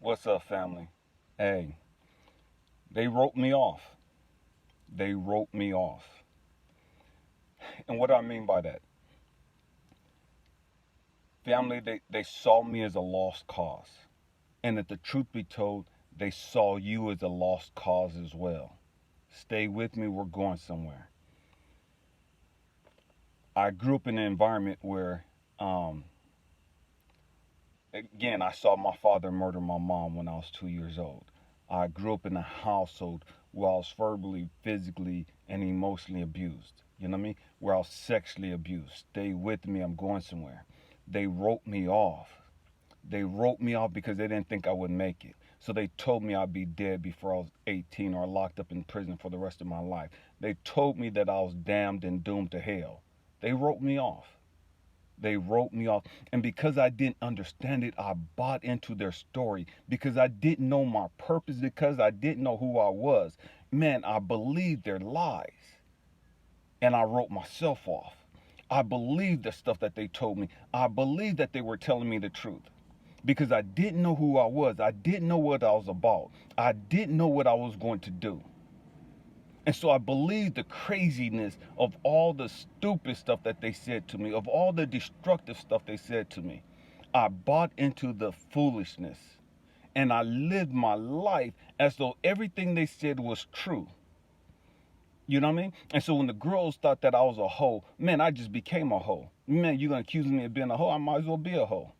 What's up, family? Hey, they wrote me off. They wrote me off. And what do I mean by that? Family, they saw me as a lost cause. And if the truth be told, they saw you as a lost cause as well. Stay with me, we're going somewhere. I grew up in an environment where, um, again, I saw my father murder my mom when I was 2 years old. I grew up in a household where I was verbally, physically, and emotionally abused. You know what I mean? Where I was sexually abused. Stay with me, I'm going somewhere. They wrote me off. They wrote me off because they didn't think I would make it. So they told me I'd be dead before I was 18 or locked up in prison for the rest of my life. They told me that I was damned and doomed to hell. They wrote me off. They wrote me off. And because I didn't understand it, I bought into their story. Because I didn't know my purpose, because I didn't know who I was. Man, I believed their lies. And I wrote myself off. I believed the stuff that they told me. I believed that they were telling me the truth. Because I didn't know who I was. I didn't know what I was about. I didn't know what I was going to do. And so I believed the craziness of all the stupid stuff that they said to me, of all the destructive stuff they said to me. I bought into the foolishness. And I lived my life as though everything they said was true. You know what I mean? And so when the girls thought that I was a hoe, man, I just became a hoe. Man, you're going to accuse me of being a hoe? I might as well be a hoe.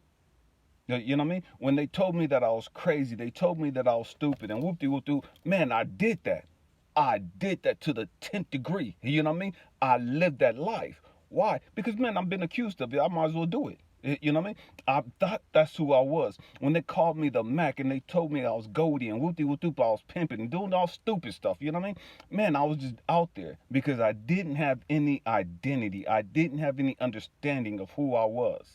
You know what I mean? When they told me that I was crazy, they told me that I was stupid and whoop-de-whoop-doo, man, I did that. I did that to the 10th degree. You know what I mean? I lived that life. Why? Because, man, I've been accused of it. I might as well do it. You know what I mean? I thought that's who I was. When they called me the Mac and they told me I was Goldie and whoop-de-whoop-doop, I was pimping and doing all stupid stuff. You know what I mean? Man, I was just out there because I didn't have any identity. I didn't have any understanding of who I was.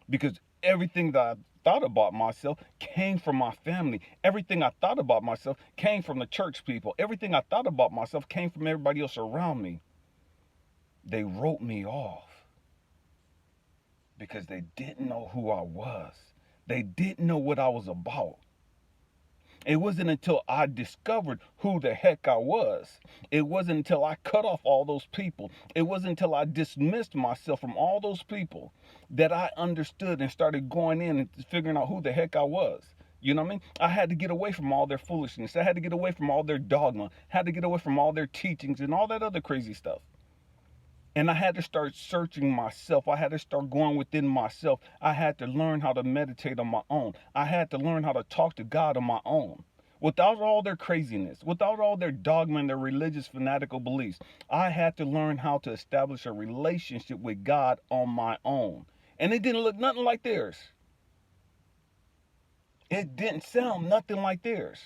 Because everything that I thought about myself came from my family. Everything I thought about myself came from the church people. Everything I thought about myself came from everybody else around me. They wrote me off because they didn't know who I was. They didn't know what I was about. It wasn't until I discovered who the heck I was. It wasn't until I cut off all those people. It wasn't until I dismissed myself from all those people that I understood and started going in and figuring out who the heck I was. You know what I mean? I had to get away from all their foolishness. I had to get away from all their dogma. I had to get away from all their teachings and all that other crazy stuff. And I had to start searching myself. I had to start going within myself. I had to learn how to meditate on my own. I had to learn how to talk to God on my own. Without all their craziness, without all their dogma and their religious fanatical beliefs, I had to learn how to establish a relationship with God on my own. And it didn't look nothing like theirs. It didn't sound nothing like theirs.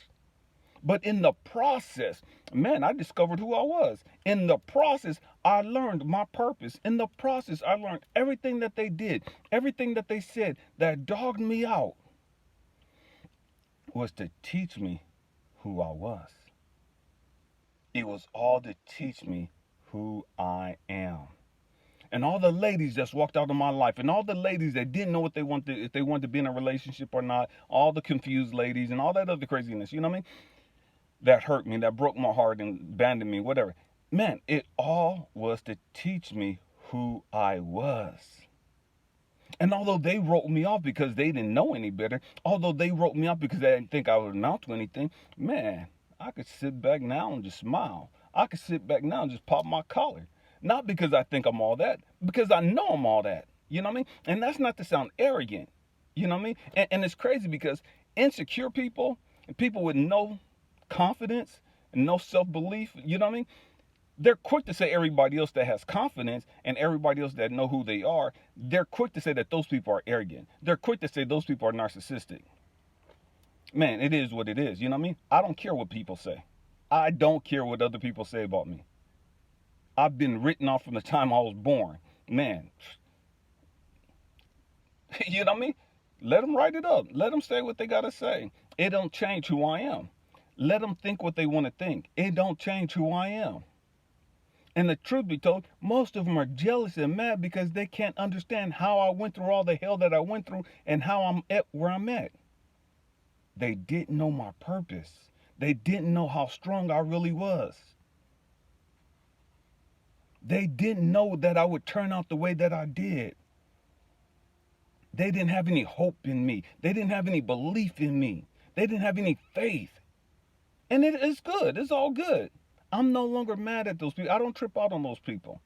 But in the process, man, I discovered who I was. In the process, I learned my purpose. In the process, I learned everything that they did, everything that they said that dogged me out was to teach me who I was. It was all to teach me who I am. And all the ladies just walked out of my life, and all the ladies that didn't know what they wanted, if they wanted to be in a relationship or not, all the confused ladies and all that other craziness, you know what I mean? That hurt me, that broke my heart and abandoned me, whatever. Man, it all was to teach me who I was. And although they wrote me off because they didn't know any better, although they wrote me off because they didn't think I would amount to anything, man, I could sit back now and just smile. I could sit back now and just pop my collar. Not because I think I'm all that, because I know I'm all that. You know what I mean? And that's not to sound arrogant. You know what I mean? And it's crazy because insecure people, people with no confidence and no self-belief, you know what I mean? They're quick to say everybody else that has confidence and everybody else that know who they are, they're quick to say that those people are arrogant. They're quick to say those people are narcissistic. Man, it is what it is, you know what I mean? I don't care what people say. I don't care what other people say about me. I've been written off from the time I was born. Man, you know what I mean? Let them write it up. Let them say what they got to say. It don't change who I am. Let them think what they want to think. It don't change who I am. And the truth be told, most of them are jealous and mad because they can't understand how I went through all the hell that I went through and how I'm at where I'm at. They didn't know my purpose. They didn't know how strong I really was. They didn't know that I would turn out the way that I did. They didn't have any hope in me. They didn't have any belief in me. They didn't have any faith. And it's good. It's all good. I'm no longer mad at those people. I don't trip out on those people.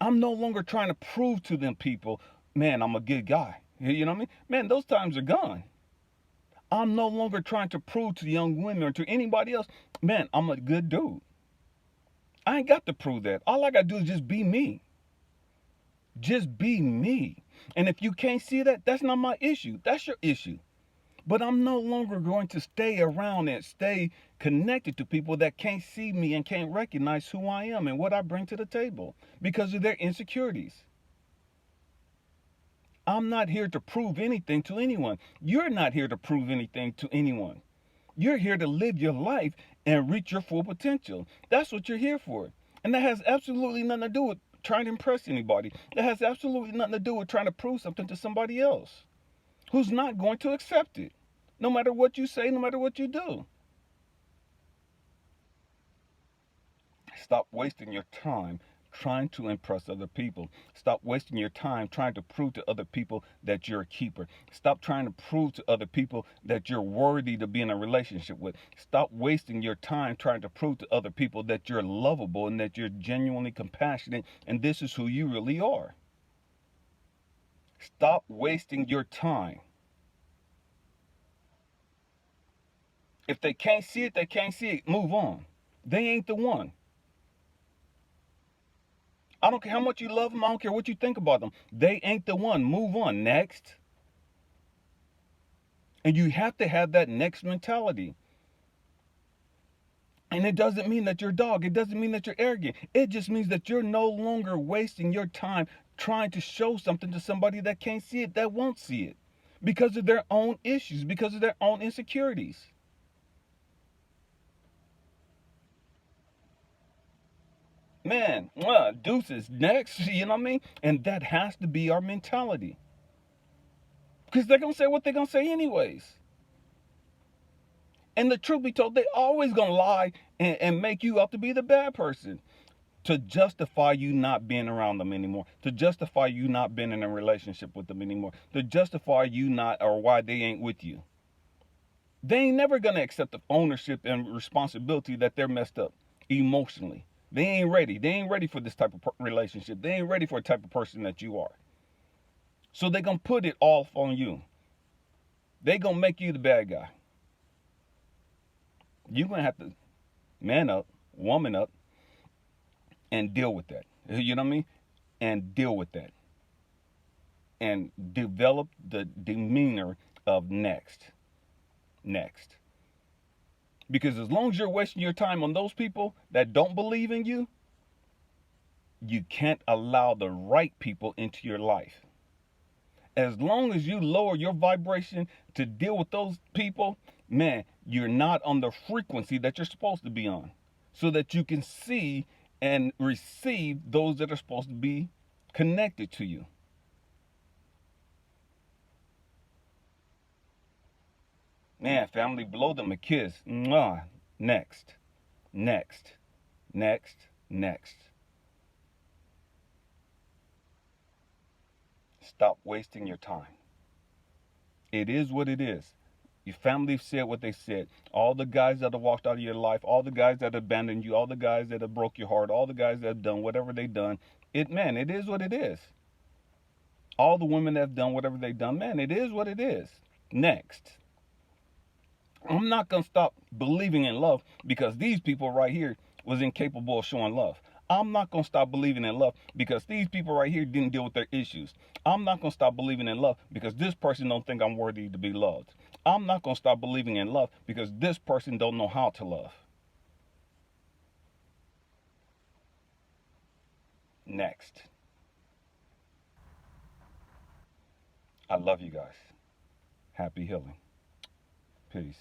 I'm no longer trying to prove to them people, man, I'm a good guy. You know what I mean? Man, those times are gone. I'm no longer trying to prove to young women or to anybody else, man, I'm a good dude. I ain't got to prove that. All I got to do is just be me. Just be me. And if you can't see that, that's not my issue. That's your issue. But I'm no longer going to stay around and stay connected to people that can't see me and can't recognize who I am and what I bring to the table because of their insecurities. I'm not here to prove anything to anyone. You're not here to prove anything to anyone. You're here to live your life and reach your full potential. That's what you're here for. And that has absolutely nothing to do with trying to impress anybody. That has absolutely nothing to do with trying to prove something to somebody else who's not going to accept it, no matter what you say, no matter what you do. Stop wasting your time trying to impress other people. Stop wasting your time trying to prove to other people that you're a keeper. Stop trying to prove to other people that you're worthy to be in a relationship with. Stop wasting your time trying to prove to other people that you're lovable and that you're genuinely compassionate and this is who you really are. Stop wasting your time. If they can't see it, they can't see it. Move on. They ain't the one. I don't care how much you love them. I don't care what you think about them. They ain't the one. Move on. Next. And you have to have that next mentality. And it doesn't mean that you're a dog. It doesn't mean that you're arrogant. It just means that you're no longer wasting your time trying to show something to somebody that can't see it, that won't see it. Because of their own issues, because of their own insecurities. Man, deuces next, you know what I mean? And that has to be our mentality. Because they're going to say what they're going to say anyways. And the truth be told, they always going to lie and make you out to be the bad person to justify you not being around them anymore, to justify you not being in a relationship with them anymore, to justify you not or why they ain't with you. They ain't never going to accept the ownership and responsibility that they're messed up emotionally. They ain't ready. They ain't ready for this type of relationship. They ain't ready for the type of person that you are. So they're going to put it off on you. They're going to make you the bad guy. You're going to have to man up, woman up, and deal with that. You know what I mean? And deal with that. And develop the demeanor of next. Next. Because as long as you're wasting your time on those people that don't believe in you, you can't allow the right people into your life. As long as you lower your vibration to deal with those people, man, you're not on the frequency that you're supposed to be on. So that you can see and receive those that are supposed to be connected to you. Man, family, blow them a kiss. Mwah. Next. Next. Next. Next. Stop wasting your time. It is what it is. Your family said what they said. All the guys that have walked out of your life, all the guys that abandoned you, all the guys that have broke your heart, all the guys that have done whatever they done. Man, it is what it is. All the women that have done whatever they've done, man, it is what it is. Next. I'm not going to stop believing in love because these people right here was incapable of showing love. I'm not going to stop believing in love because these people right here didn't deal with their issues. I'm not going to stop believing in love because this person don't think I'm worthy to be loved. I'm not going to stop believing in love because this person don't know how to love. Next. I love you guys. Happy healing. Peace.